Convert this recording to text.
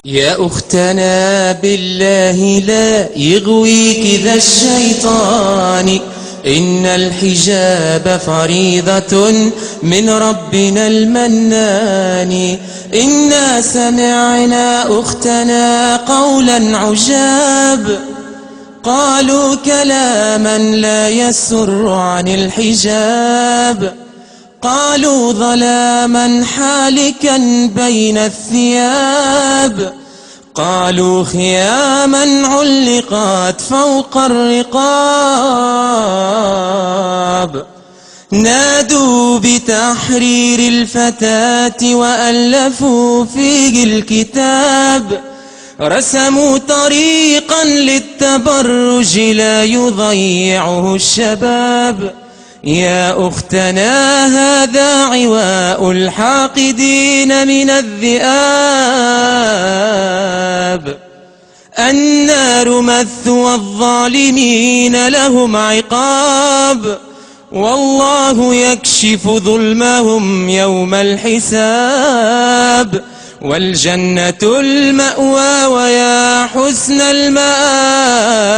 يا أختنا بالله لا يغويك ذا الشيطان، إن الحجاب فريضة من ربنا المنان. إنا سمعنا أختنا قولا عجاب، قالوا كلاما لا يسر عن الحجاب، قالوا ظلاما حالكا بين الثياب، قالوا خياما علقت فوق الرقاب، نادوا بتحرير الفتاة وألفوا فيه الكتاب، رسموا طريقا للتبرج لا يضيعه الشباب. يا أختنا هذا عواء الحاقدين من الذئاب، النار مثوى الظالمين لهم عقاب، والله يكشف ظلمهم يوم الحساب، والجنة المأوى ويا حسن المآب.